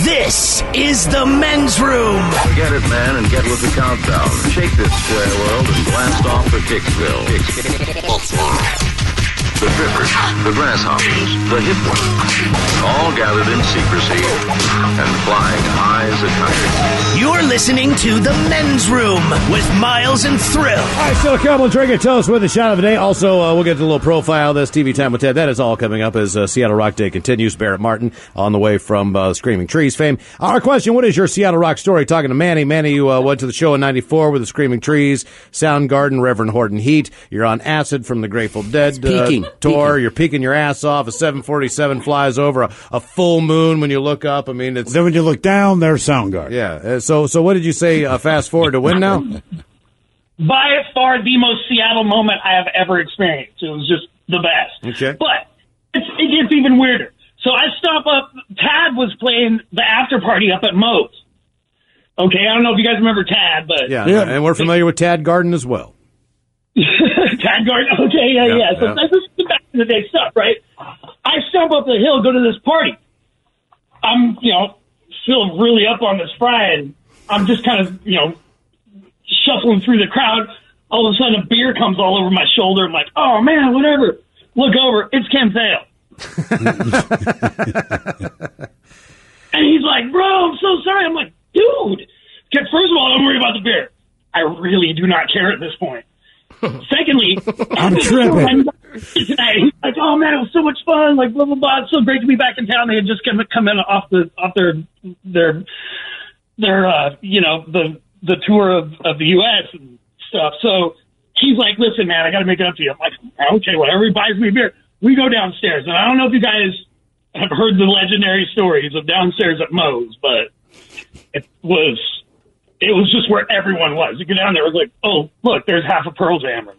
This is the men's room. Get it, man, and get with the countdown. Shake this square world and blast off for Kicksville. The trippers, the grasshoppers, the hip ones, all gathered in secrecy and flying high as a kite. You're listening to the men's room with Miles and Thrill. All right, still a couple of trigger. Tell us with the shot of the day. Also, we'll get to a little profile of this TV Time with Ted. That is all coming up as Seattle Rock Day continues. Barrett Martin on the way from Screaming Trees fame. Our question, what is your Seattle Rock story? Talking to Manny. Manny, you went to the show in 94 with the Screaming Trees, Soundgarden, Reverend Horton Heat. You're on acid from the Grateful Dead tour. You're peeking your ass off. A 747 flies over a full moon when you look up. I mean, it's... Then when you look down, there's Soundgarden. Yeah. So what did you say, fast forward to when now? By far the most Seattle moment I have ever experienced. It was just the best. Okay. But it gets even weirder. So I stop up. Tad was playing the after party up at Moe's. Okay, I don't know if you guys remember Tad, but... Yeah. And we're familiar with Tad Garden as well. Tad Garden, okay, yeah. So this is the back in the day stuff, right? I stump up the hill, go to this party. I'm, feeling really up on this fry, and I'm just kind of, shuffling through the crowd. All of a sudden, a beer comes all over my shoulder. I'm like, oh, man, whatever. Look over. It's Ken Thale. And he's like, bro, I'm so sorry. I'm like, dude. First of all, don't worry about the beer. I really do not care at this point. Secondly, I'm tripping. He's like, oh man, it was so much fun. Like, blah blah blah. It's so great to be back in town. They had just come in off their the tour of the U.S. and stuff. So he's like, listen, man, I got to make it up to you. I'm like, okay, whatever. He buys me a beer. We go downstairs, and I don't know if you guys have heard the legendary stories of downstairs at Moe's, but it was just where everyone was. You get down there, it was like, oh, look, there's half a Pearl Jam.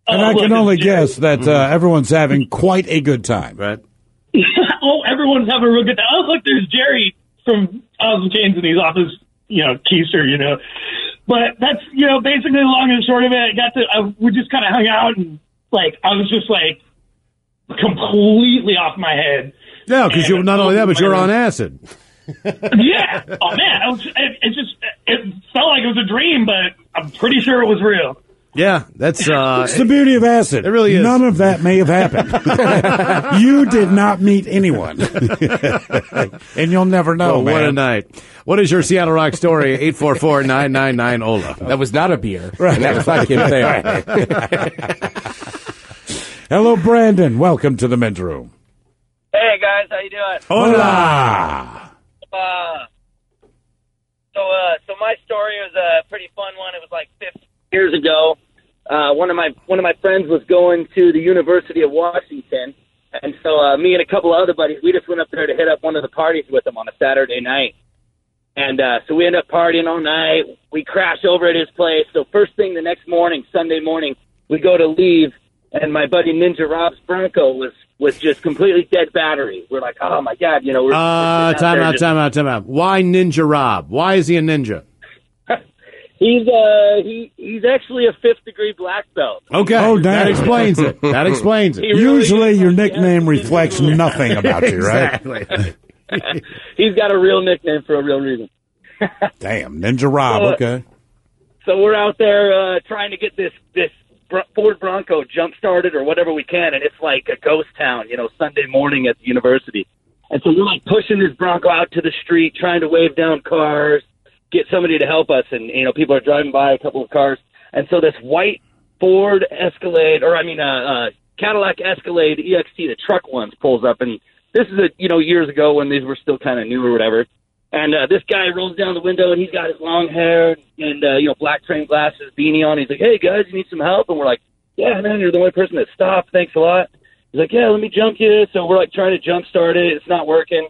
And I can only guess that everyone's having quite a good time. Right. Oh, everyone's having a real good time. Oh, look, there's Jerry from Alice Chains, and he's off his, keister, But that's, basically long and short of it. We just kind of hung out, and, I was just, completely off my head. Yeah, because you're not only that, but you're on acid. Yeah. Oh, man. It felt like it was a dream, but I'm pretty sure it was real. Yeah, that's... it's the beauty of acid. It really is. None of that may have happened. You did not meet anyone. And you'll never know, man. What a night. What is your Seattle Rock story? 844-999-OLA. That was not a beer. Right. And that was not Kim Thale. Hello, Brandon. Welcome to the men's room. Hey, guys. How you doing? Hola. So my story was a pretty fun one. It was like 50 years ago. One of my friends was going to the University of Washington, and so me and a couple of other buddies, we just went up there to hit up one of the parties with them on a Saturday night. And so we ended up partying all night. We crashed over at his place. So first thing the next morning, Sunday morning, we go to leave, and my buddy Ninja Rob's Bronco was just completely dead battery. We're like, oh my God, we're time out. Why Ninja Rob? Why is he a ninja? He's actually a 5th degree black belt. Okay. Oh, that explains it. Usually your nickname reflects nothing about you, right? Exactly. He's got a real nickname for a real reason. Damn, Ninja Rob, okay. So we're out there trying to get this Ford Bronco jump-started or whatever we can, and it's like a ghost town, Sunday morning at the university. And so we're pushing this Bronco out to the street, trying to wave down cars, get somebody to help us, and people are driving by, a couple of cars, and so this white Ford Escalade, Cadillac Escalade EXT, the truck ones, pulls up, and this is years ago when these were still kind of new or whatever, and this guy rolls down the window, and he's got his long hair and black frame glasses, beanie on. He's like, "Hey guys, you need some help?" And we're like, "Yeah, man, you're the only person that stopped. Thanks a lot." He's like, "Yeah, let me jump you." So we're trying to jump start it. It's not working.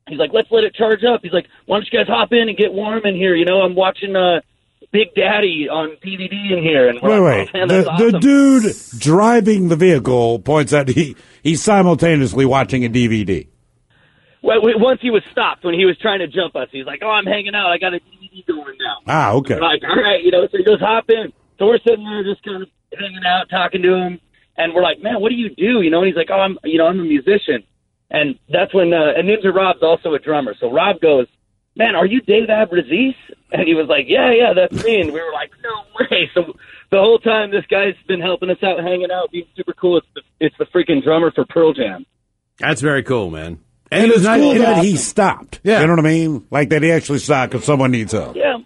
He's like, "Let's let it charge up." He's like, "Why don't you guys hop in and get warm in here? I'm watching Big Daddy on DVD in here." And wait. The dude driving the vehicle points out he's simultaneously watching a DVD. Well, once he was stopped when he was trying to jump us, he's like, "Oh, I'm hanging out. I got a DVD going now." Ah, okay. We're like, all right, so he goes, "Hop in." So we're sitting there just kind of hanging out, talking to him, and we're like, "Man, what do you do?" And he's like, "Oh, I'm a musician." And that's when and Ninja Rob's also a drummer. So Rob goes, "Man, are you Dave Abruzzese?" And he was like, yeah, that's me. And we were like, no way. So the whole time this guy's been helping us out, hanging out, being super cool. It's the freaking drummer for Pearl Jam. That's very cool, man. And it's cool that awesome. he stopped. Yeah. You know what I mean? Like that he actually stopped because someone needs help. Yeah.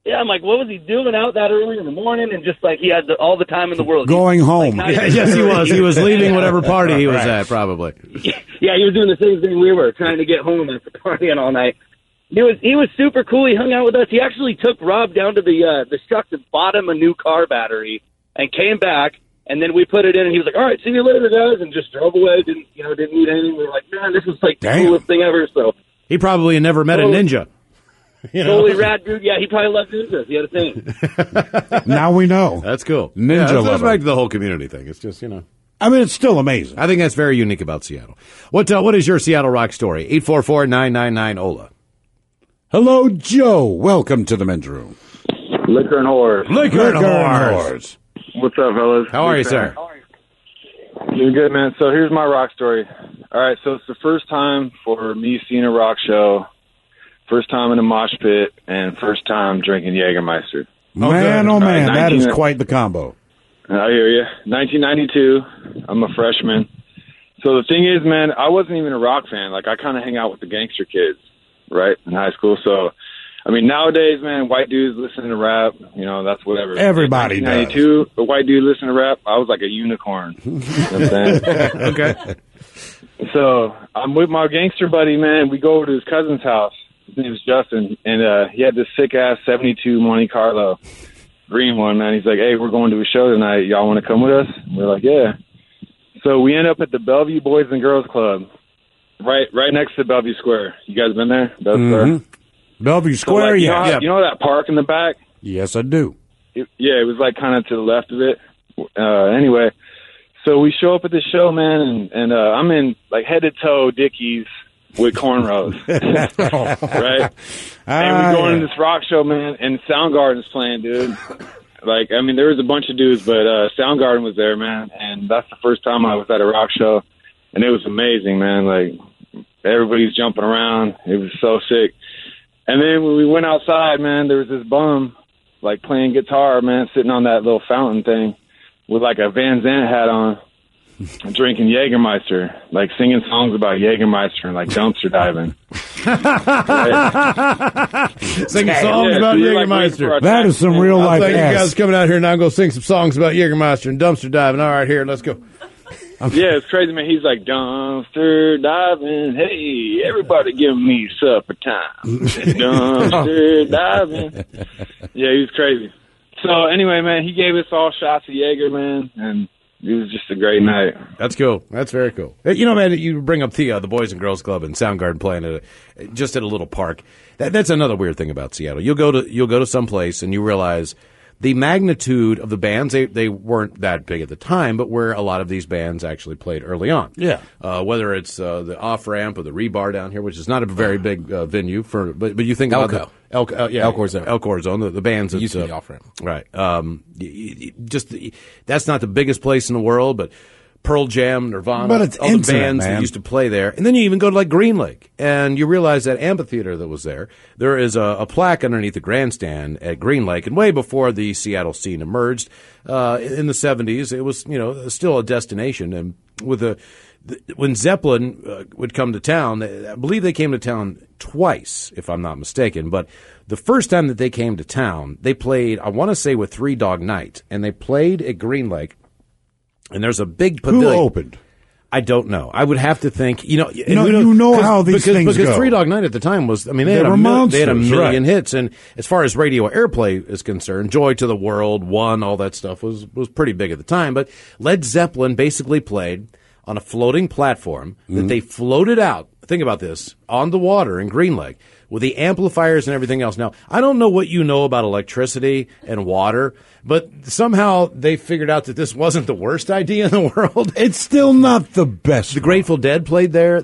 Yeah, I'm like, what was he doing out that early in the morning? And just like he had all the time in the world. Going home. Like, Yes, he was. He was leaving whatever party he was at, probably. Yeah, he was doing the same thing we were, trying to get home after partying all night. He was super cool. He hung out with us. He actually took Rob down to the truck to bought him a new car battery and came back. And then we put it in, and he was like, "All right, see you later, guys," and just drove away. Didn't need anything. We were like, "Man, this was like the coolest thing ever." So he probably never met a ninja. Totally rad dude. Yeah, he probably loved ninjas. He had a thing. Now we know. That's cool. Ninja let's lover. back to the whole community thing. It's just, I mean, it's still amazing. I think that's very unique about Seattle. What is your Seattle rock story? 844-999-OLA. Hello, Joe. Welcome to the men's room. Liquor and whores. Liquor and whores. What's up, fellas? How are you, sir? Doing good, man. So here's my rock story. All right, so it's the first time for me seeing a rock show, first time in a mosh pit, and first time drinking Jägermeister. Man, oh, man, that is quite the combo. I hear you. 1992, I'm a freshman. So the thing is, man, I wasn't even a rock fan. Like, I kind of hang out with the gangster kids, right, in high school. So, I mean, nowadays, man, white dudes listening to rap, that's whatever. Everybody does. 1992, a white dude listening to rap, I was like a unicorn. You know what I'm saying? Okay. So I'm with my gangster buddy, man. We go over to his cousin's house. His name is Justin, and he had this sick-ass 72 Monte Carlo, green one, man. He's like, "Hey, we're going to a show tonight. Y'all want to come with us?" We're like, "Yeah." So we end up at the Bellevue Boys and Girls Club, right next to Bellevue Square. You guys been there? Bellevue So, Square, like, yeah. You know that park in the back? Yes, I do. It was like kind of to the left of it. Anyway, so we show up at the show, man, and I'm in like head to toe Dickies with cornrows, right? And we go into this rock show, man, and Soundgarden's playing, dude. Like, I mean, there was a bunch of dudes, but Soundgarden was there, man, and that's the first time I was at a rock show, and it was amazing, man. Like, everybody's jumping around. It was so sick. And then when we went outside, man, there was this bum, like, playing guitar, man, sitting on that little fountain thing with, like, a Van Zandt hat on, drinking Jägermeister, like, singing songs about Jägermeister and, like, dumpster diving. Singing songs about Jägermeister. That is some real life Thank you ass. guys coming out here now. Go sing some songs about Jägermeister and dumpster diving. All right, here, let's go. Yeah, it's crazy, man. He's like, dumpster diving. Hey, everybody give me supper time. Dumpster diving. Yeah, he was crazy. So anyway, man, he gave us all shots of Jaeger, man, and it was just a great night. That's cool. That's very cool. Man, you bring up the Boys and Girls Club and Soundgarden playing at a little park. That's another weird thing about Seattle. You'll go to some place and you realize the magnitude of the bands, they weren't that big at the time, but where a lot of these bands actually played early on. Yeah. Whether it's the Off-Ramp or the Rebar down here, which is not a very big venue but you think about Elkhorn Zone. Elkhorn Zone, the bands that used to be Off-Ramp. Right. That's not the biggest place in the world, but Pearl Jam, Nirvana, but it's all the bands man. that used to play there. And then you even go to like Green Lake, and you realize that amphitheater that was there is a plaque underneath the grandstand at Green Lake. And way before the Seattle scene emerged, in the 70s, it was, still a destination. And when Zeppelin would come to town, I believe they came to town twice, if I'm not mistaken. But the first time that they came to town, they played, I want to say, with Three Dog Night. And they played at Green Lake. And there's a big pavilion. Who opened? I don't know. I would have to think. You know how these things go. Because Three Dog Night at the time was, I mean, they had a million hits. And as far as radio airplay is concerned, Joy to the World, One, all that stuff was pretty big at the time. But Led Zeppelin basically played on a floating platform that they floated out. Think about this, on the water in Green Lake with the amplifiers and everything else. Now, I don't know what you know about electricity and water, but somehow they figured out that this wasn't the worst idea in the world. It's still not the best. The Grateful Dead played there.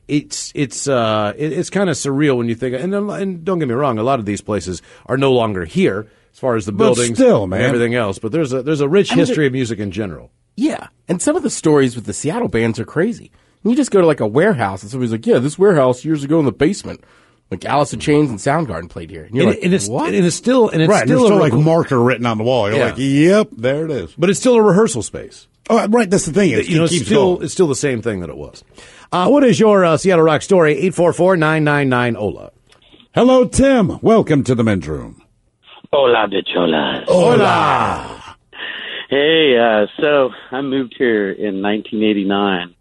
It's kind of surreal when you think. And don't get me wrong, a lot of these places are no longer here as far as the buildings, still, man, and everything else. But there's a rich history of music in general. Yeah, and some of the stories with the Seattle bands are crazy. You just go to like a warehouse and somebody's like, yeah, this warehouse years ago in the basement. Like Alice in Chains and Soundgarden played here. And you're like, what? And it's still Right, there's still like marker written on the wall. You're like, yep, there it is. But it's still a rehearsal space. Oh, right, that's the thing. It keeps going. It's still the same thing that it was. What is your Seattle Rock story? 844-999-OLA. Hello, Tim. Welcome to the men's room. Hola, bicholas. Hola. Hey, so I moved here in 1989,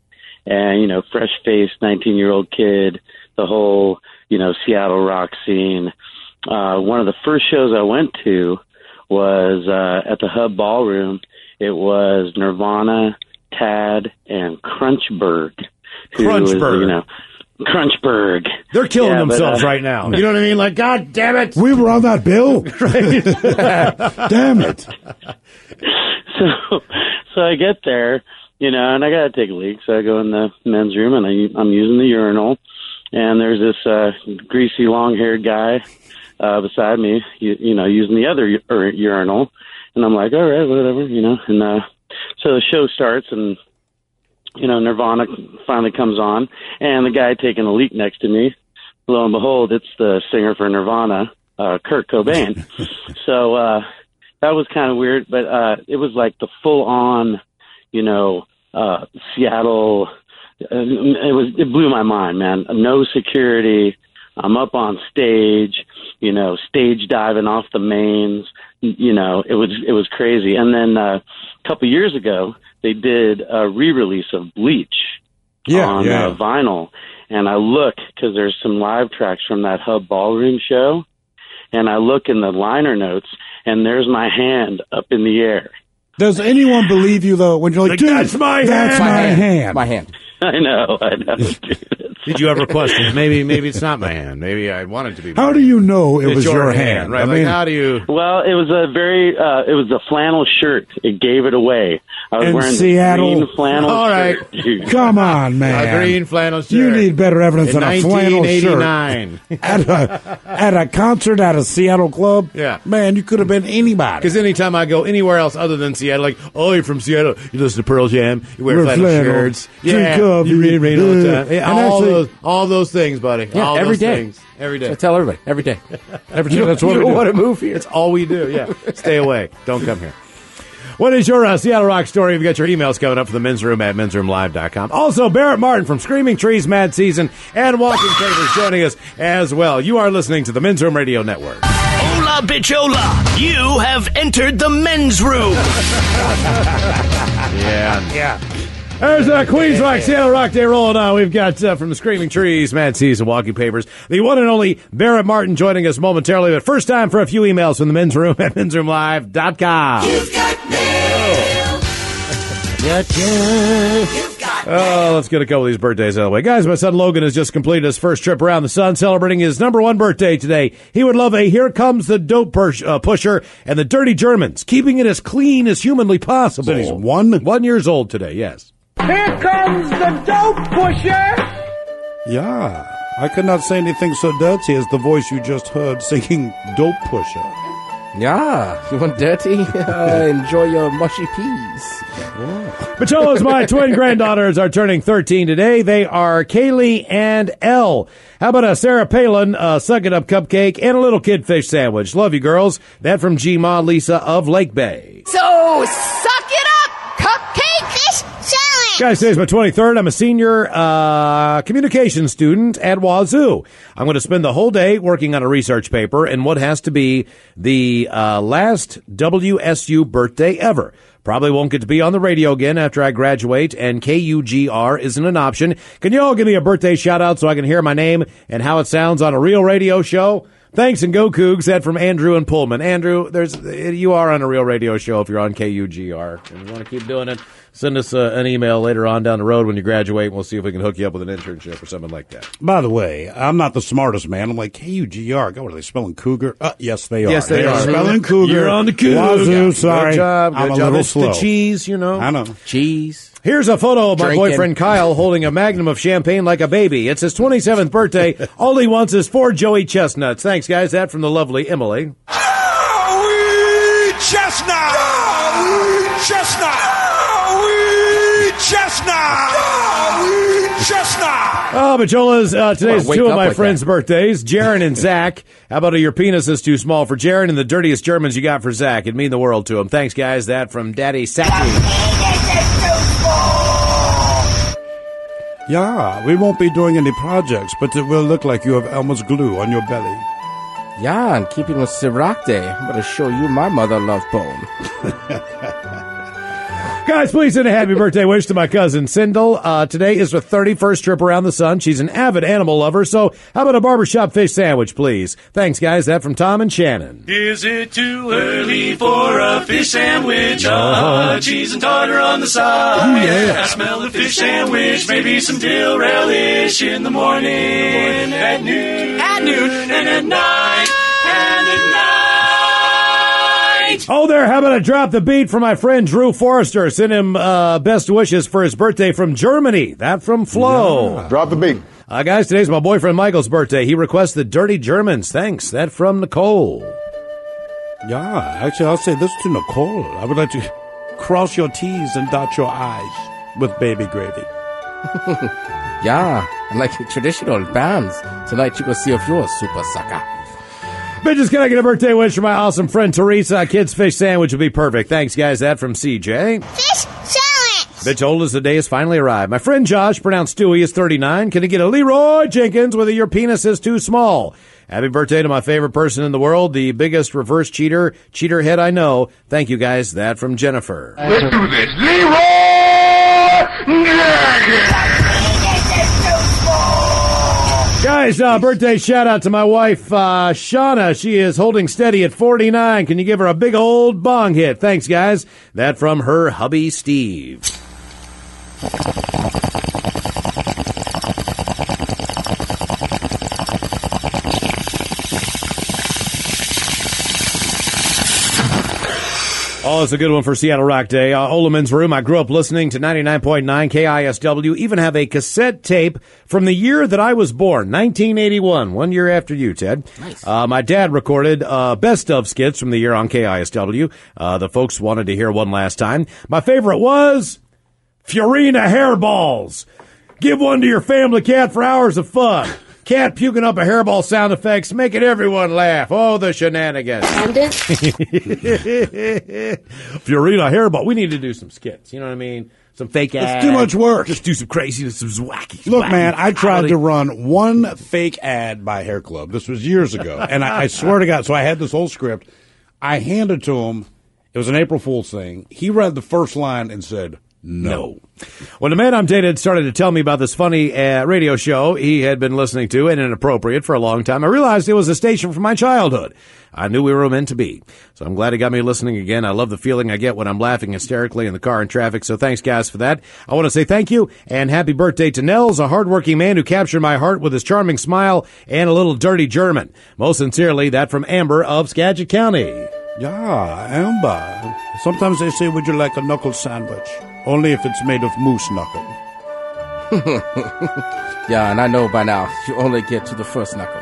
and, fresh-faced 19-year-old kid, the whole, Seattle rock scene. One of the first shows I went to was at the Hub Ballroom. It was Nirvana, Tad, and Crunchberg. Crunchberg. Crunchberg. They're killing themselves right now. You know what I mean? Like, God damn it. We were on that bill. Damn it. So I get there, and I got to take a leak. So I go in the men's room, and I'm using the urinal. And there's this greasy, long-haired guy beside me, using the other urinal. And I'm like, all right, whatever, And so the show starts, and Nirvana finally comes on, and the guy taking a leak next to me, lo and behold, it's the singer for Nirvana, Kurt Cobain. So that was kind of weird, but it was like the full-on, Seattle. It blew my mind, man. No security. I'm up on stage, stage diving off the mains. It was crazy. And then a couple years ago, they did a re-release of Bleach on vinyl. And I look, because there's some live tracks from that Hub Ballroom show, and I look in the liner notes, and there's my hand up in the air. Does anyone believe you, though, when you're like, dude, that's my hand. That's my hand. My hand. I know. Did you ever question, maybe it's not my hand. Maybe I want it to be my How hand. do you know it It's was your hand? Right? I mean, how do you... Well, it was it was a flannel shirt. It gave it away. I was In wearing Seattle? green flannel All right. shirt. Dude. come on, man. A green flannel shirt. You need better evidence In than a flannel shirt. 1989. At a concert at a Seattle club? Yeah. Man, you could have been anybody. Because anytime I go anywhere else other than Seattle, like, oh, you're from Seattle, you listen to Pearl Jam, you wear Wear flannel flannel, shirts, drink coffee, you read rain all the time. Yeah, and all those things, buddy. Yeah, all every those day. things. Every day. I tell everybody, every day. Every time that's what You we don't do. want to move here. It's all we do, yeah. Stay away. Don't come here. What is your Seattle Rock story? We've got your emails coming up for the men's room at mensroomlive.com. Also, Barrett Martin from Screaming Trees, Mad Season, and Walking Papers joining us as well. You are listening to the Men's Room Radio Network. Hola, bichola. You have entered the men's room. Yeah. There's Queens Rock, Seattle Rock Day rolling on. We've got from the Screaming Trees, Mad Season, Walking Papers, the one and only Barrett Martin joining us momentarily. But first time for a few emails from the men's room at mensroomlive.com. You've got mail. Oh, let's get a couple of these birthdays out of the way. Guys, my son Logan has just completed his first trip around the sun, celebrating his number one birthday today. He would love a Here Comes the Dope Pusher and the Dirty Germans, keeping it as clean as humanly possible. So he's 1 years old today, yes. Here comes the dope pusher. Yeah. I could not say anything so dirty as the voice you just heard singing Dope Pusher. Yeah. You want dirty? Enjoy your mushy peas. Pacholas, my twin granddaughters are turning 13 today. They are Kaylee and Elle. How about a Sarah Palin, Suck It Up cupcake, and a little kid fish sandwich? Love you, girls. That from G-Ma Lisa of Lake Bay. So suck it up, cupcake fish challenge. Guys, today's my 23rd. I'm a senior communications student at Wazoo. I'm going to spend the whole day working on a research paper and what has to be the last WSU birthday ever. Probably won't get to be on the radio again after I graduate, and KUGR isn't an option. Can you all give me a birthday shout-out so I can hear my name and how it sounds on a real radio show? Thanks, and go Cougs. That from Andrew and Pullman. Andrew, you are on a real radio show if you're on KUGR. If you want to keep doing it, send us an email later on down the road when you graduate, and we'll see if we can hook you up with an internship or something like that. By the way, I'm not the smartest man. I'm like, KUGR. God, what are they spelling cougar? Yes, they are. Yes, they are. Spelling cougar. You're on the cougar. Wazoo, sorry. Good job. I'm Good a job. little It's slow. the cheese, you know. I know. Cheese. Here's a photo of my Drinking. boyfriend Kyle holding a magnum of champagne like a baby. It's his 27th birthday. All he wants is 4 Joey Chestnuts. Thanks, guys. That from the lovely Emily. Joey Chestnut. Joey Chestnut. Joey Chestnut. Joey Oh, Bajola's, today's wake two of up my like friends' that. birthdays, Jaron and Zach. How about your penis is too small for Jaron and the dirtiest Germans you got for Zach? It'd mean the world to him. Thanks, guys. That from Daddy Saki. Yeah, we won't be doing any projects, but it will look like you have Elmer's glue on your belly. Yeah, and keeping with Sirach Day, I'm going to show you my mother love poem. Guys, please send a happy birthday wish to my cousin, Sindel. Today is her 31st trip around the sun. She's an avid animal lover, so how about a barbershop fish sandwich, please? Thanks, guys. That from Tom and Shannon. Is it too early for a fish sandwich? Cheese and tartar on the side. Yeah. I smell the fish sandwich, maybe some dill relish in the morning, at noon, and at night, and at night. Oh, there. How about I drop the beat for my friend Drew Forrester? Send him best wishes for his birthday from Germany. That from Flo. Yeah. Drop the beat. Guys, today's my boyfriend Michael's birthday. He requests the Dirty Germans. Thanks. That from Nicole. Yeah, actually, I'll say this to Nicole. I would like to cross your T's and dot your I's with baby gravy. Yeah, and like traditional bands. Tonight you go see if you're a super sucker. Bitches, can I get a birthday wish for my awesome friend Teresa? A kid's fish sandwich would be perfect. Thanks, guys. That from CJ. Fish sandwich. Bitch old as the day has finally arrived. My friend Josh, pronounced Stewie, is 39. Can I get a Leroy Jenkins with a your penis is too small? Happy birthday to my favorite person in the world, the biggest reverse cheater head I know. Thank you, guys. That from Jennifer. Let's do this. Leroy Jenkins! Guys, birthday shout out to my wife, Shauna. She is holding steady at 49. Can you give her a big old bong hit? Thanks, guys. That from her hubby, Steve. Oh, it's a good one for Seattle Rock Day. Oleman's Room. I grew up listening to 99.9 KISW. Even have a cassette tape from the year that I was born, 1981. 1 year after you, Ted. Nice. My dad recorded best of skits from the year on KISW. The folks wanted to hear one last time. My favorite was Fiorina Hairballs. Give one to your family cat for hours of fun. Cat puking up a hairball sound effects, making everyone laugh. Oh, the shenanigans. Fiorina Hairball. We need to do some skits. You know what I mean? Some fake ads. It's too much work. Just do some craziness, some wacky. Look, wacky man, I tried comedy. to run one fake ad by Hair Club. This was years ago. And I swear to God, so I had this whole script. I handed it to him. It was an April Fool's thing. He read the first line and said, no. When the man I'm dated started to tell me about this funny radio show he had been listening to and inappropriate for a long time, I realized it was a station from my childhood. I knew we were meant to be. So I'm glad it got me listening again. I love the feeling I get when I'm laughing hysterically in the car and traffic. So thanks, guys, for that. I want to say thank you and happy birthday to Nels, a hardworking man who captured my heart with his charming smile and a little dirty German. Most sincerely, that from Amber of Skagit County. Yeah, Amber. Sometimes they say, would you like a knuckle sandwich? Only if it's made of moose knuckle. Yeah, and I know by now you only get to the first knuckle.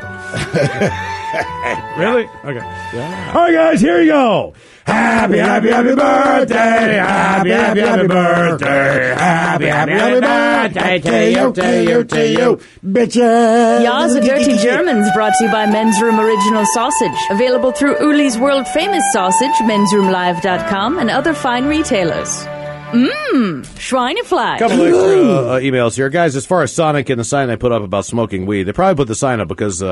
Really? Okay. Yeah. All right, guys, here you go. Happy, happy, happy birthday. Happy, happy, happy birthday. Happy, happy, happy birthday to you, bitches. Ya's the Dirty Germans brought to you by Men's Room Original Sausage. Available through Uli's World Famous Sausage, mensroomlive.com, and other fine retailers. Schweinefleisch. Couple extra emails here. Guys, as far as Sonic and the sign they put up about smoking weed, they probably put the sign up because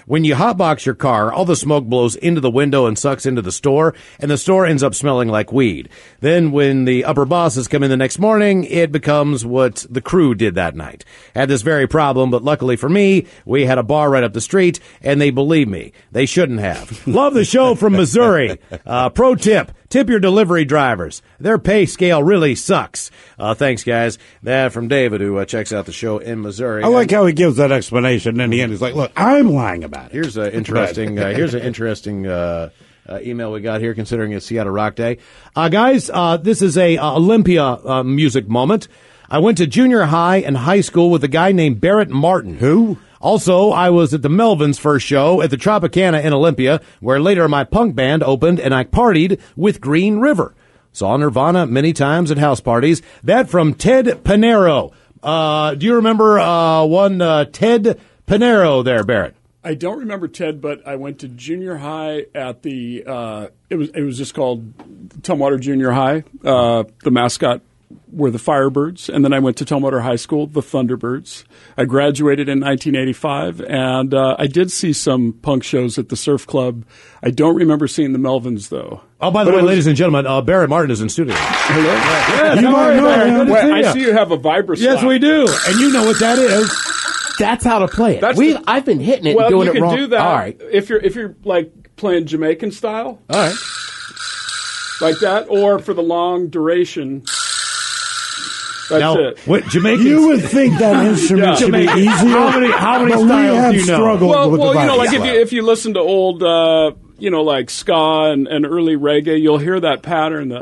when you hotbox your car, all the smoke blows into the window and sucks into the store, and the store ends up smelling like weed. Then when the upper bosses come in the next morning, it becomes what the crew did that night. Had this very problem, but luckily for me, we had a bar right up the street, and they believe me. They shouldn't have. Love the show from Missouri. Pro tip. Tip your delivery drivers. Their pay scale really sucks. Thanks, guys. That from David, who checks out the show in Missouri. I like how he gives that explanation, and in the end he's like, look, I'm lying about it. Here's an interesting email we got here, considering it's Seattle Rock Day. Guys, this is a Olympia music moment. I went to junior high and high school with a guy named Barrett Martin. Who? Also, I was at the Melvins' first show at the Tropicana in Olympia, where later my punk band opened and I partied with Green River. Saw Nirvana many times at house parties. That from Ted Panero. Do you remember one Ted Pinero there, Barrett? I don't remember Ted, but I went to junior high at the it was just called Tumwater Junior High. The mascot were the Firebirds, and then I went to Tumwater High School, the Thunderbirds. I graduated in 1985, and I did see some punk shows at the Surf Club. I don't remember seeing the Melvins, though. Oh, by the way, ladies and gentlemen, Barrett Martin is in studio. Hello. Yes, how are you, Barrett? Good to see I you. see you have a vibra. Yes, we do, and you know what that is. That's how to play it. I've been hitting it Well, and doing you it can wrong. do that All right. if you're like playing Jamaican style. All right. Like that, or for the long duration. That's Now, it. what Jamaican? You would think that instrument should be easier. How many but we styles have do you know? struggled with the you know, like violence. if you listen to old, like ska and early reggae, you'll hear that pattern.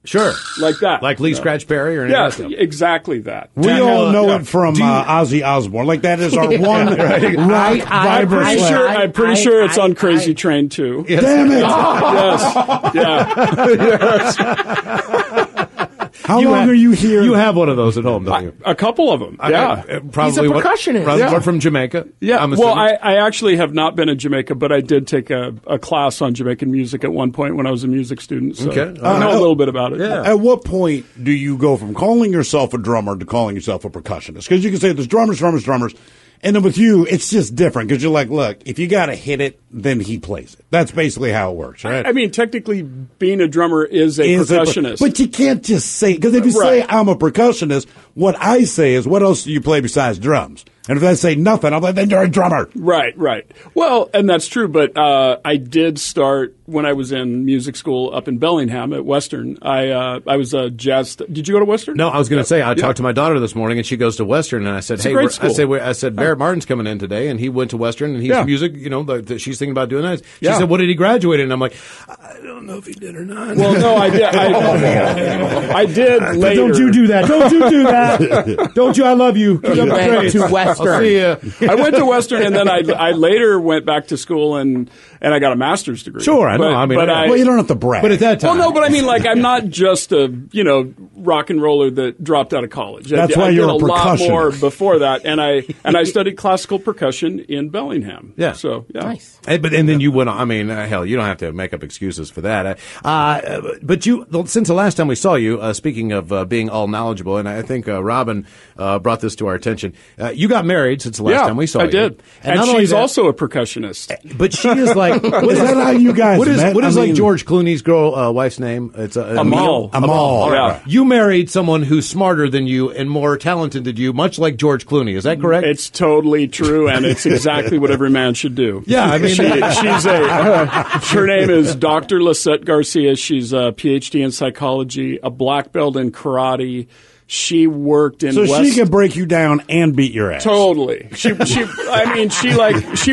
Sure. Like that. Like Lee Scratch Perry or anything Yeah, like that? exactly that. We all know it from Ozzy Osbourne. Like that is our one right vibra. I'm pretty sure it's on Crazy Train too. Yes. Damn it! Yes. Yeah. How long are you here? You have one of those at home, don't you? A couple of them. Yeah. Probably He's a percussionist. Probably from Jamaica. Yeah. I'm Well, assuming. I actually have not been in Jamaica, but I did take a class on Jamaican music at one point when I was a music student. So Okay. I know a little bit about it. Yeah. At what point do you go from calling yourself a drummer to calling yourself a percussionist? Because you can say there's drummers. And then with you, it's just different because you're like, look, if you got to hit it, then he plays it. That's basically how it works, right? I mean, technically, being a drummer is a percussionist. But you can't just say, because if you say I'm a percussionist, what I say is, what else do you play besides drums? And if I say nothing, I'm like, then you're a drummer. Right. Well, and that's true, but I did start when I was in music school up in Bellingham at Western. I was a jazz. Did you go to Western? No, I was going to say, I talked to my daughter this morning, and she goes to Western, and I said, It's a great school. I said, Barrett Martin's coming in today, and he went to Western, and he's music, she's thinking about doing that. She said, what did he graduate in? And I'm like, I don't know if he did or not. Well, no, I did. I did later. Don't you do that. Don't you do that. Don't you? I love you. Keep up the went praise. to Western. I'll see ya. I went to Western, and then I later went back to school and I got a master's degree. Sure, I know. Well, you don't have to brag. But at that time. Well, no, but I mean, like, I'm not just a, rock and roller that dropped out of college. That's I why you're did a lot more percussionist. before that, and I studied classical percussion in Bellingham. Yeah. So, yeah. Nice. And then you went on. I mean, hell, you don't have to make up excuses for that. But since the last time we saw you, speaking of being all knowledgeable, and I think Robin brought this to our attention, you got married since the last time we saw you. I did. And not only she's that, also a percussionist. But she is like, Is that how you guys met? What is I like mean- George Clooney's wife's name? It's Amal. Amal. Yeah. You married someone who's smarter than you and more talented than you, much like George Clooney. Is that correct? It's totally true, and it's exactly what every man should do. Yeah, I mean, her name is Dr. Lisette Garcia. She's a PhD in psychology, a black belt in karate. She worked in So West. she can break you down and beat your ass. Totally. She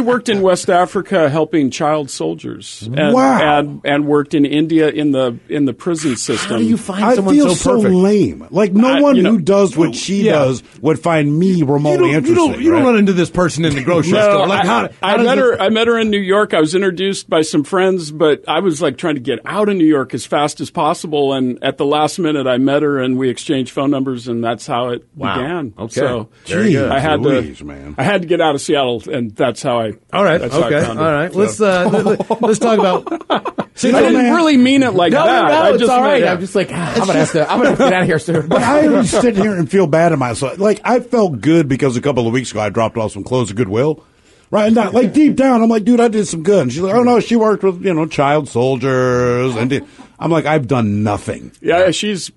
worked in West Africa helping child soldiers. And, Wow. And worked in India in the prison system. how do you find I someone feel so perfect? lame. Like no one who does what she yeah. does would find me remotely interesting. You don't run into this person in the grocery store. Like I met her in New York. I was introduced by some friends, but I was like trying to get out of New York as fast as possible. And at the last minute, I met her and we exchanged phone numbers, and that's how it began. Okay. So Very good. I had Louise, man. I had to get out of Seattle, and that's how I. All right. That's how I Okay. found All her. right. So. Let's talk about. I didn't really mean it like that. I it's just all right. meant- I'm just like, I'm gonna have to get out of here soon. But I always sit here and feel bad at myself. Like I felt good because a couple of weeks ago I dropped off some clothes at Goodwill. Right, and not, like deep down, I'm like, dude, I did some good. And she's like, oh no, she worked with child soldiers, and I'm like, I've done nothing. Yeah, she's.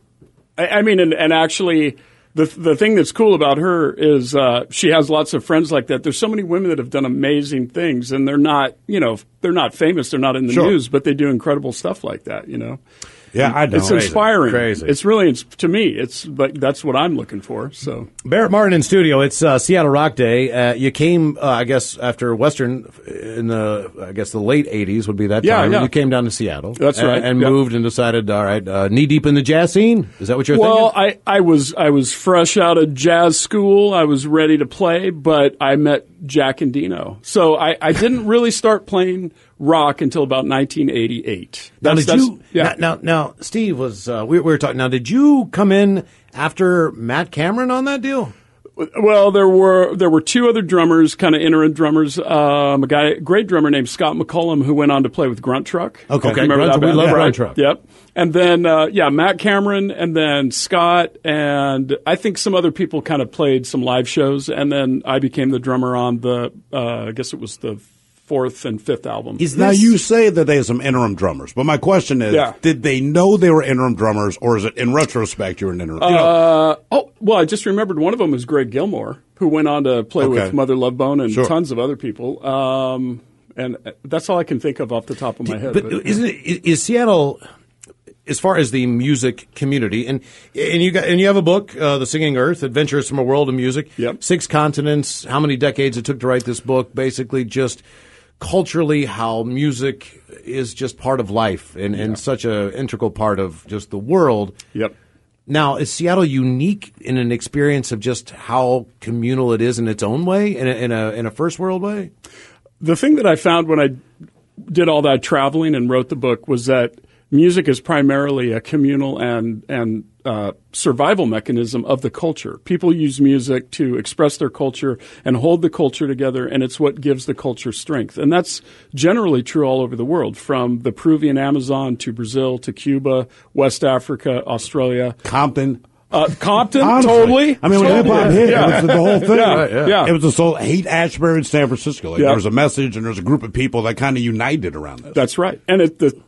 I mean, and actually, the thing that's cool about her is she has lots of friends like that. There's so many women that have done amazing things, and they're not famous, they're not in the news, but they do incredible stuff like that. Yeah, I know. It's inspiring. Crazy. It's really, to me, it's like that's what I'm looking for. So Barrett Martin in studio. It's Seattle Rock Day. You came, I guess, after Western in the late '80s would be that time. Yeah. You came down to Seattle. That's right. And moved and decided, all right, knee deep in the jazz scene. Is that what you're well, thinking? I was fresh out of jazz school. I was ready to play, but I met Jack and Dino. So I didn't really start playing rock until about 1988. Now, Now, Steve was. We were talking. Now, did you come in after Matt Cameron on that deal? Well, there were two other drummers, kind of interim drummers. A great drummer named Scott McCullum, who went on to play with Grunt Truck. Okay, remember that band? We love Grunt Truck. Yep. And then Matt Cameron, and then Scott, and I think some other people kind of played some live shows, and then I became the drummer on the I guess it was the fourth and fifth album. Now, you say that they have some interim drummers, but my question is, did they know they were interim drummers, or is it in retrospect you're an interim? Well, I just remembered one of them was Greg Gilmore, who went on to play with Mother Love Bone and tons of other people. And that's all I can think of off the top of my head. But is Seattle, as far as the music community, and you have a book, The Singing Earth, Adventures from a World of Music. Yep. 6 continents, how many decades it took to write this book, basically just culturally how music is just part of life and such an integral part of just the world. Yep. Now, is Seattle unique in an experience of just how communal it is in its own way, in a first world way? The thing that I found when I did all that traveling and wrote the book was that music is primarily a communal and survival mechanism of the culture. People use music to express their culture and hold the culture together, and it's what gives the culture strength. And that's generally true all over the world, from the Peruvian Amazon to Brazil to Cuba, West Africa, Australia. Compton. Compton, honestly, totally. I mean, when hip hop hit, it was the whole thing. Yeah. It was this whole hate-Ashbury in San Francisco. There was a message, and there was a group of people that kind of united around this. That's right. And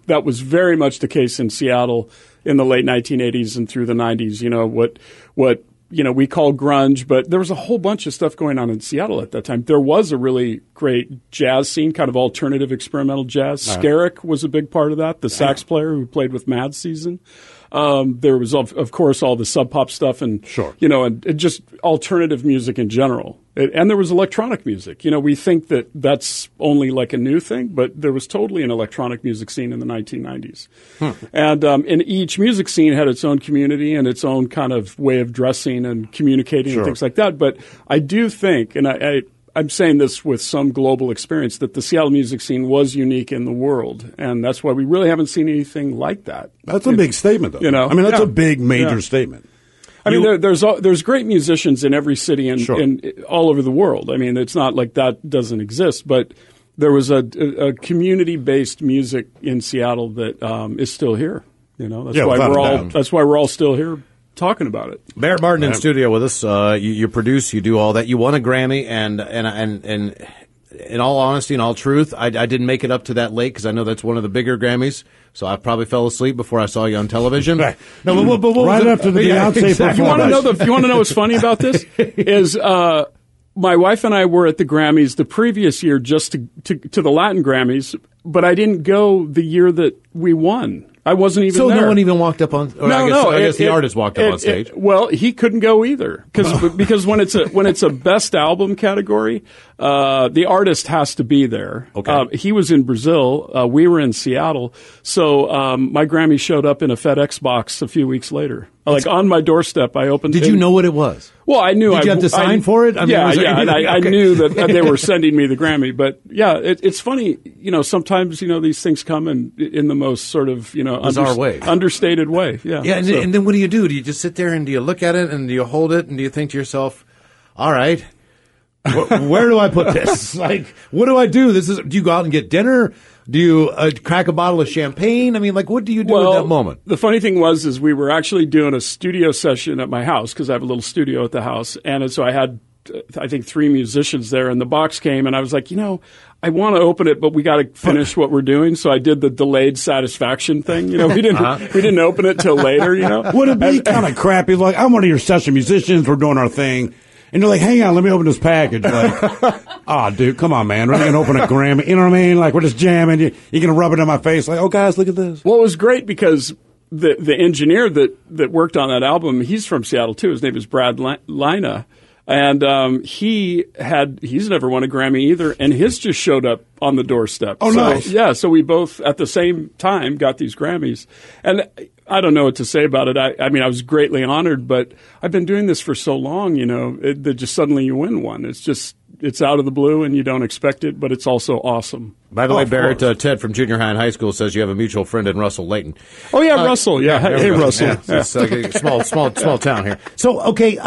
that was very much the case in Seattle in the late 1980s and through the 90s. You know, what we call grunge, but there was a whole bunch of stuff going on in Seattle at that time. There was a really great jazz scene, kind of alternative experimental jazz. Skerrick was a big part of that, the sax player who played with Mad Season. There was, of course, all the Sub Pop stuff and and just alternative music in general. And there was electronic music. You know, we think that that's only like a new thing, but there was totally an electronic music scene in the 1990s. And each music scene had its own community and its own kind of way of dressing and communicating and things like that. But I do think, and I'm saying this with some global experience, that the Seattle music scene was unique in the world, and that's why we really haven't seen anything like that. That's a big statement, though. You know, I mean, that's a big, major statement. I mean, there's great musicians in every city and all over the world. I mean, it's not like that doesn't exist, but there was a community-based music in Seattle that is still here. You know, that's why we're all still here talking about it. Barrett Martin in studio with us. You produce, you do all that. You won a Grammy, and in all honesty and all truth, I didn't make it up to that late because I know that's one of the bigger Grammys. So I probably fell asleep before I saw you on television. Right. No, but right after the Beyonce performance. You want to know what's funny about this? Is my wife and I were at the Grammys the previous year just to the Latin Grammys, but I didn't go the year that we won. I wasn't even there. So no one even walked up on. I guess the artist walked up on stage. Well, he couldn't go either because when it's a best album category, the artist has to be there. Okay. He was in Brazil. We were in Seattle. So my Grammy showed up in a FedEx box a few weeks later. Like on my doorstep, I opened. Did you know what it was? Well, I knew. Did you have to sign for it? I knew that they were sending me the Grammy. But yeah, it's funny. You know, sometimes these things come in the most sort of bizarre way, understated way. Yeah. Yeah, and then what do you do? Do you just sit there and do you look at it and do you hold it and do you think to yourself, all right, where do I put this? Like, what do I do? Do you go out and get dinner? Do you crack a bottle of champagne? I mean, like, what do you do at that moment? The funny thing was we were actually doing a studio session at my house because I have a little studio at the house. And so I had, I think, 3 musicians there. And the box came and I was like, I want to open it, but we got to finish what we're doing. So I did the delayed satisfaction thing. We didn't open it till later, Would it be kind of crappy? Like, I'm one of your session musicians. We're doing our thing. And you're like, hang on, let me open this package. Like, dude, come on, man. We're going to open a Grammy. You know what I mean? Like, we're just jamming. You're going to rub it in my face. Like, oh, guys, look at this. Well, it was great because the engineer that worked on that album, he's from Seattle, too. His name is Brad Lina. And he's never won a Grammy either. And his just showed up on the doorstep. Oh, nice. Yeah, so we both, at the same time, got these Grammys. And I don't know what to say about it. I mean, I was greatly honored, but I've been doing this for so long, that just suddenly you win one. It's just, it's out of the blue and you don't expect it, but it's also awesome. By the way, Barrett, Ted from junior high and high school says you have a mutual friend in Russell Layton. Oh, yeah, Russell. Yeah. Hey, Russell. Yeah, it's a small town here. So, okay,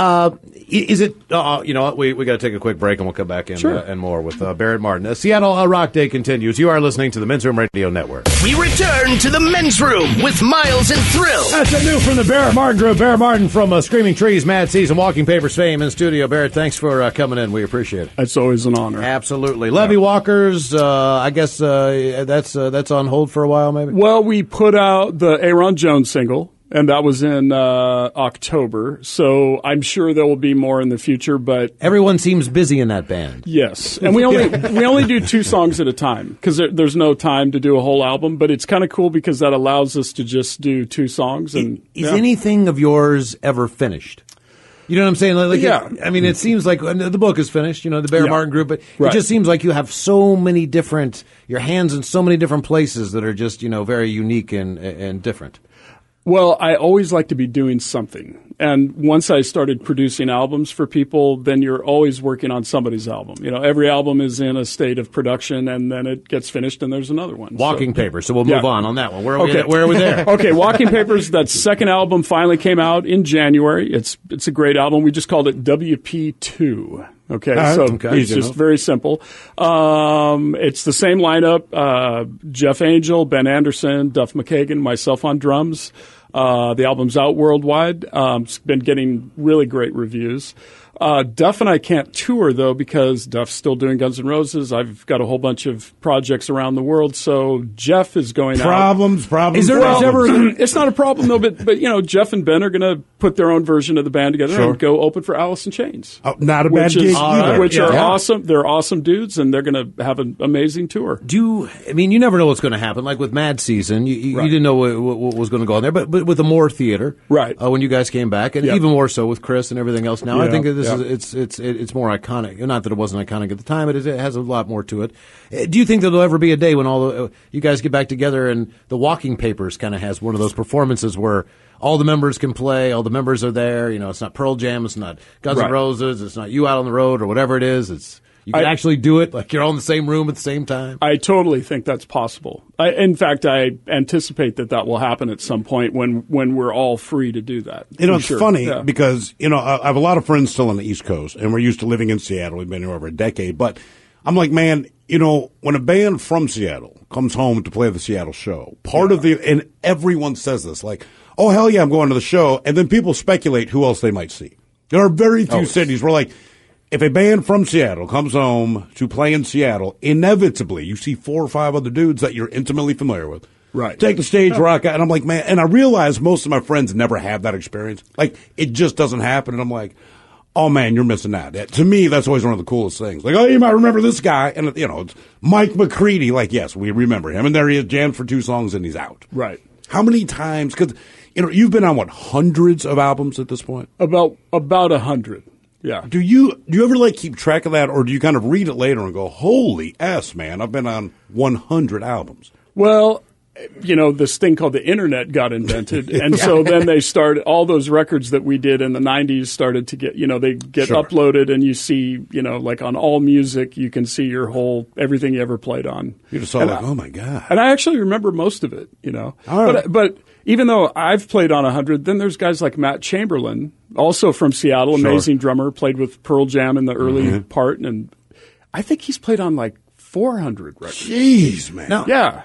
is it, you know what, we got to take a quick break and we'll come back in and more with Barrett Martin. Seattle Rock Day continues. You are listening to the Men's Room Radio Network. We return to the Men's Room with Miles and Thrill. That's a new from the Barrett Martin Group. Barrett Martin from Screaming Trees, Mad Seas, and Walking Papers fame in studio. Barrett, thanks for coming in. We appreciate it. It's always an honor. Absolutely. Levee Walkers, I guess that's on hold for a while, maybe? Well, we put out the Aaron Jones single, and that was in October. So I'm sure there will be more in the future. But everyone seems busy in that band. Yes, and we only do 2 songs at a time because there's no time to do a whole album. But it's kind of cool because that allows us to just do 2 songs. And is anything of yours ever finished? You know what I'm saying? Like, I mean, it seems like the book is finished, you know, the Barrett Martin Group, but it just seems like you have so many different, your hands in so many different places that are just, you know, very unique and different. Well, I always like to be doing something. And once I started producing albums for people, then you're always working on somebody's album. You know, every album is in a state of production, and then it gets finished, and there's another one. Walking Papers. So we'll move on that one. Where are we there? Okay, Walking Papers, that second album finally came out in January. It's a great album. We just called it WP2. Okay, it's just very simple. It's the same lineup, Jeff Angel, Ben Anderson, Duff McKagan, myself on drums. The album's out worldwide. It's been getting really great reviews. Duff and I can't tour, though, because Duff's still doing Guns N' Roses. I've got a whole bunch of projects around the world, so Jeff is going Problems. Is there ever? It's not a problem, though, but you know, Jeff and Ben are going to put their own version of the band together and go open for Alice in Chains. Not a bad gig either. Which are awesome. They're awesome dudes, and they're going to have an amazing tour. You never know what's going to happen. Like with Mad Season, you didn't know what was going to go on there, but with the More Theater, right? When you guys came back, and even more so with Chris and everything else. Now I think that it's more iconic. Not that it wasn't iconic at the time, but it has a lot more to it. Do you think there'll ever be a day when all you guys get back together and the Walking Papers kind of has one of those performances where all the members can play, all the members are there? You know, it's not Pearl Jam, it's not Guns N' Roses, it's not You Out on the Road or whatever it is. You can actually do it, like you're all in the same room at the same time. I totally think that's possible. In fact, I anticipate that will happen at some point when we're all free to do that. You know, it's funny because, you know, I have a lot of friends still on the East Coast, and we're used to living in Seattle. We've been here over a decade. But I'm like, man, you know, when a band from Seattle comes home to play the Seattle show, and everyone says this, like, oh, hell yeah, I'm going to the show. And then people speculate who else they might see. There are very few cities where, like, if a band from Seattle comes home to play in Seattle, inevitably you see 4 or 5 other dudes that you're intimately familiar with. Right. Take the stage, rock out. And I'm like, man, and I realize most of my friends never have that experience. Like, it just doesn't happen. And I'm like, oh, man, you're missing out. To me, that's always one of the coolest things. Like, oh, you might remember this guy. And, you know, it's Mike McCready. Like, yes, we remember him. And there he is, jams for 2 songs, and he's out. Right. How many times? Because, you know, you've been on, hundreds of albums at this point? About 100. Yeah. Do you ever like keep track of that, or do you kind of read it later and go, holy S, man, I've been on 100 albums? Well, you know, this thing called the internet got invented. And so then they started, all those records that we did in the 90s started to get, you know, they get uploaded, and you see, you know, like on All Music, you can see your everything you ever played on. You just saw oh my God. And I actually remember most of it, you know. But even though I've played on 100, then there's guys like Matt Chamberlain, also from Seattle, amazing drummer, played with Pearl Jam in the early part, and I think he's played on like 400 records. Jeez, man. No. Yeah.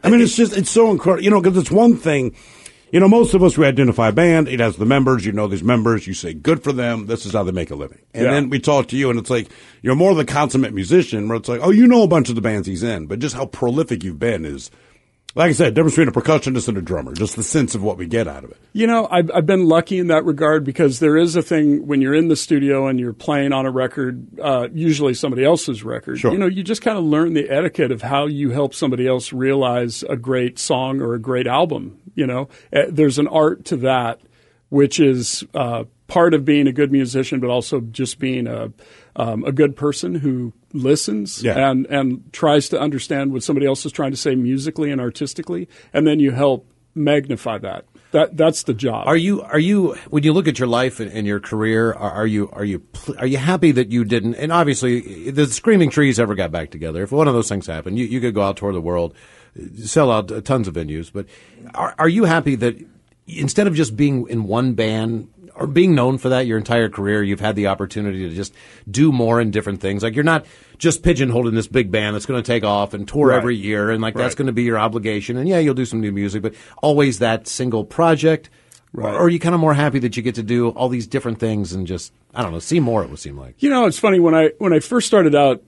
I mean, it's so incredible, you know, because it's one thing, you know, most of us, we identify a band, it has the members, you know these members, you say, good for them, this is how they make a living. And then we talk to you, and it's like, you're more the consummate musician, where it's like, oh, you know a bunch of the bands he's in, but just how prolific you've been is, like I said, difference between a percussionist and a drummer, just the sense of what we get out of it. You know, I've been lucky in that regard, because there is a thing when you're in the studio and you're playing on a record, usually somebody else's record. You know, you just kind of learn the etiquette of how you help somebody else realize a great song or a great album. You know, there's an art to that, which is part of being a good musician, but also just being a good person who listens and tries to understand what somebody else is trying to say musically and artistically, and then you help magnify that. That's the job. Are you when you look at your life and your career, are you happy that you didn't? And obviously, the Screaming Trees ever got back together. If one of those things happened, you could go out, tour the world, sell out tons of venues. But are you happy that instead of just being in one band or being known for that your entire career, you've had the opportunity to just do more in different things? Like, you're not just pigeonholed in this big band that's going to take off and tour every year, and that's going to be your obligation. And yeah, you'll do some new music, but always that single project. Right. Or are you kind of more happy that you get to do all these different things and just, I don't know, see more, it would seem like? It's funny, when I first started out,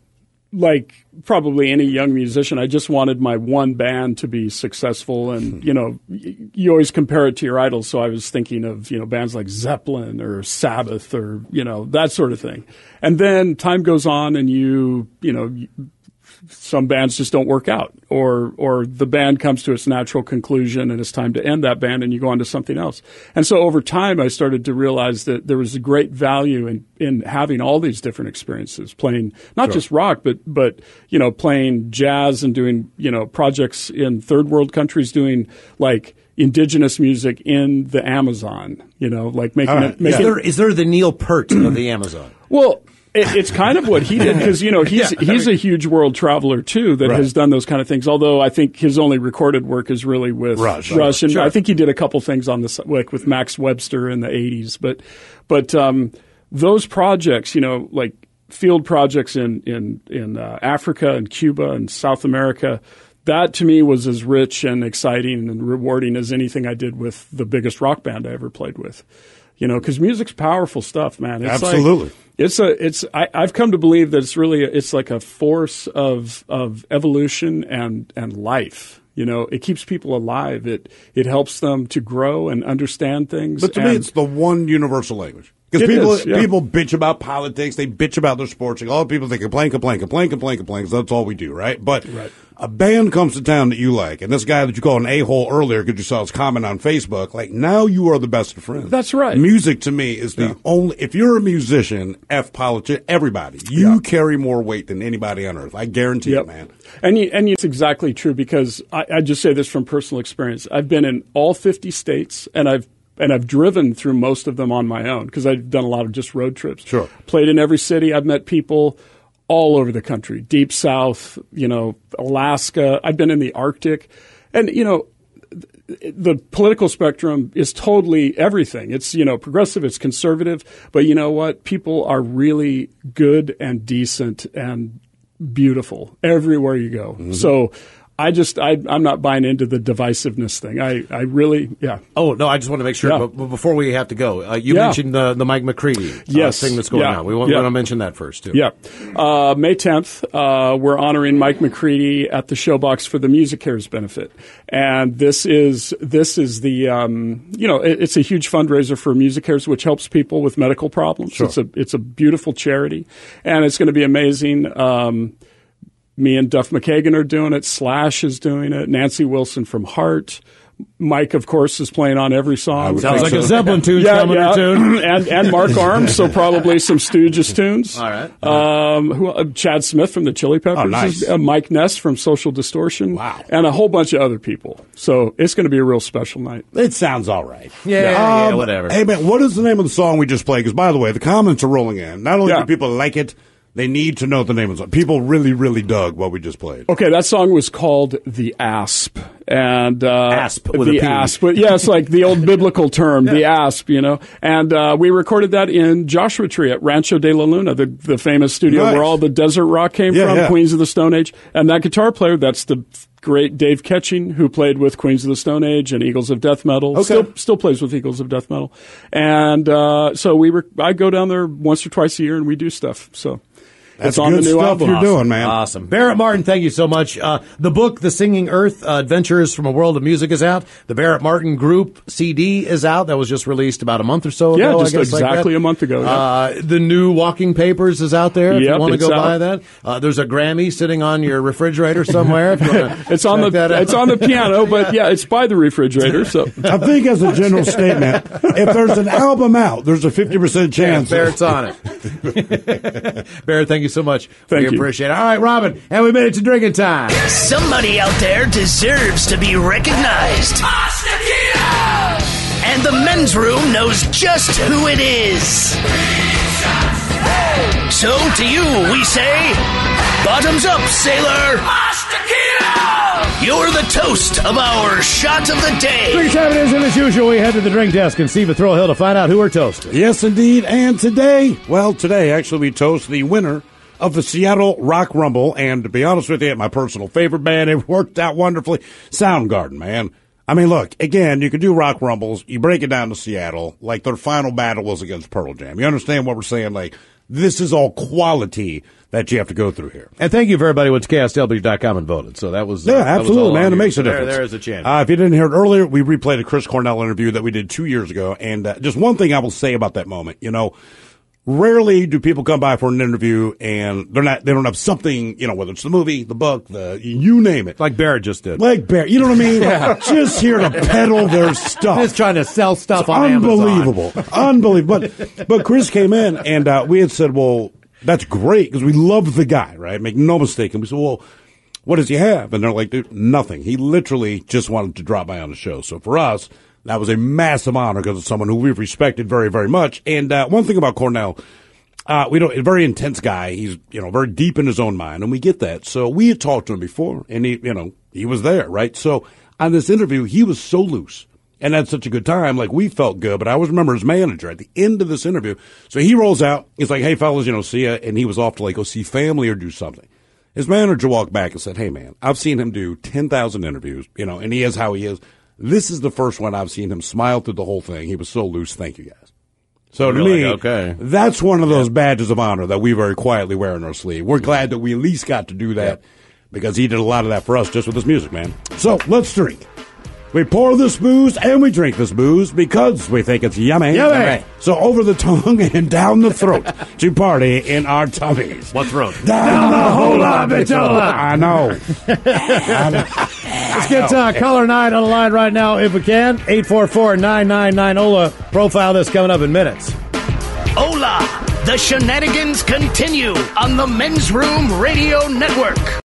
like probably any young musician, I just wanted my one band to be successful. And, you always compare it to your idols. So I was thinking of, bands like Zeppelin or Sabbath or, that sort of thing. And then time goes on and some bands just don't work out, or the band comes to its natural conclusion and it's time to end that band and you go on to something else. And so over time, I started to realize that there was a great value in having all these different experiences, playing not just rock, but playing jazz and doing, projects in third world countries, doing like indigenous music in the Amazon, like making it. Is there the Neil Peart of the Amazon? Well, it's kind of what he did, because he's a huge world traveler too that has done those kind of things. Although I think his only recorded work is really with Rush, and I think he did a couple things on this, like with Max Webster in the '80s. But those projects, like field projects in Africa and Cuba and South America, that to me was as rich and exciting and rewarding as anything I did with the biggest rock band I ever played with. Because music's powerful stuff, man. It's absolutely. I've come to believe that it's like a force of evolution and life. It keeps people alive. It helps them to grow and understand things. But to me, it's the one universal language. Because people bitch about politics, they bitch about their sports. Like, all people think complain. That's all we do, right? But a band comes to town that you like, and this guy that you called an a-hole earlier because you saw his comment on Facebook, like, now you are the best of friends. That's right. Music to me is the only. If you're a musician, politician, everybody, you carry more weight than anybody on earth. I guarantee it, man. And it's exactly true, because I just say this from personal experience. I've been in all 50 states, and I've driven through most of them on my own, because I've done a lot of just road trips. Sure. Played in every city. I've met people all over the country, deep south, Alaska. I've been in the Arctic. And, the political spectrum is totally everything. It's, progressive, it's conservative. But you know what? People are really good and decent and beautiful everywhere you go. Mm-hmm. So I'm not buying into the divisiveness thing. I really. Oh, no, I just want to make sure, but before we have to go, you mentioned the Mike McCready thing that's going on. We want to mention that first, too. Yeah. May 10th, we're honoring Mike McCready at the Showbox for the Music Cares benefit. And this is the, it's a huge fundraiser for Music Cares, which helps people with medical problems. Sure. It's a beautiful charity, and it's going to be amazing. Me and Duff McKagan are doing it. Slash is doing it. Nancy Wilson from Heart. Mike, of course, is playing on every song. Sounds like a Zeppelin tune. And Mark Arms, so probably some Stooges tunes. All right. Chad Smith from the Chili Peppers. Oh, nice. Mike Ness from Social Distortion. Wow. And a whole bunch of other people. So it's going to be a real special night. It sounds all right. Yeah, whatever. Hey, man, what is the name of the song we just played? Because, by the way, the comments are rolling in. Not only do people like it, they need to know the name of the song. People really, really dug what we just played. Okay, that song was called The Asp. And asp with the a P. asp. Yeah, it's like the old biblical term, the asp, And we recorded that in Joshua Tree at Rancho de la Luna, the famous studio where all the desert rock came from, Queens of the Stone Age. And that guitar player, that's the great Dave Ketching, who played with Queens of the Stone Age and Eagles of Death Metal. Okay. Still plays with Eagles of Death Metal. And so I go down there once or twice a year and we do stuff. So that's on the new stuff album. You're doing, man. Awesome. Barrett Martin, thank you so much. The book, The Singing Earth, Adventures from a World of Music, is out. The Barrett Martin Group CD is out. That was just released about a month or so ago. Yeah, just exactly a month ago. The new Walking Papers is out there if you want to go buy out. that. There's a Grammy sitting on your refrigerator somewhere. If you it's on the piano, but it's by the refrigerator. So I think as a general statement, if there's an album out, there's a 50% chance. Barrett's on it. Barrett, thank you so much. Thank you. Appreciate it. All right, Robin, and we made it to drinking time. Somebody out there deserves to be recognized. and the men's room knows just who it is. So to you, we say, bottoms up, sailor. You're the toast of our shot of the day. Drink time it is, and as usual, we head to the drink desk and Steve at Thrill Hill to find out who we're toasting. Yes, indeed. And today, actually, we toast the winner of the Seattle Rock Rumble. And to be honest with you, my personal favorite band, it worked out wonderfully. Soundgarden, man. I mean, look, again, you can do rock rumbles. You break it down to Seattle. Like, their final battle was against Pearl Jam. You understand what we're saying? Like, this is all quality that you have to go through here. And thank you for everybody who went to KSW.com and voted. So that was... absolutely, man. It makes a difference. There is a chance. If you didn't hear it earlier, we replayed a Chris Cornell interview that we did 2 years ago. And just one thing I will say about that moment, rarely do people come by for an interview and they don't have something, whether it's the movie, the book, you name it. Like Barrett just did. Like Barrett. You know what I mean? Yeah. Just here to peddle their stuff. Just trying to sell stuff on Amazon. Unbelievable. But Chris came in and we had said, well, that's great because we love the guy, right? Make no mistake. And we said, well, what does he have? And they're like, dude, nothing. He literally just wanted to drop by on the show. So for us, that was a massive honor because it's someone who we've respected very, very much. And one thing about Cornell, a very intense guy. He's, very deep in his own mind, and we get that. So we had talked to him before, and he was there, right? So on this interview, he was so loose and had such a good time. Like, we felt good, but I always remember his manager at the end of this interview. So he rolls out. He's like, hey, fellas, see ya. And he was off to, go see family or do something. His manager walked back and said, hey, man, I've seen him do 10,000 interviews, and he is how he is. This is the first one I've seen him smile through the whole thing. He was so loose. Thank you, guys. So to me, that's one of those badges of honor that we very quietly wear in our sleeve. We're glad that we at least got to do that because he did a lot of that for us just with his music, man. So let's drink. We pour this booze and we drink this booze because we think it's yummy. Yummy. So over the tongue and down the throat to party in our tummies. What throat? Down the whole lot, bitchola. I know. Let's get caller 9 on the line right now if we can. 844-999-OLA. Profile this coming up in minutes. Hola! The shenanigans continue on the Men's Room Radio Network.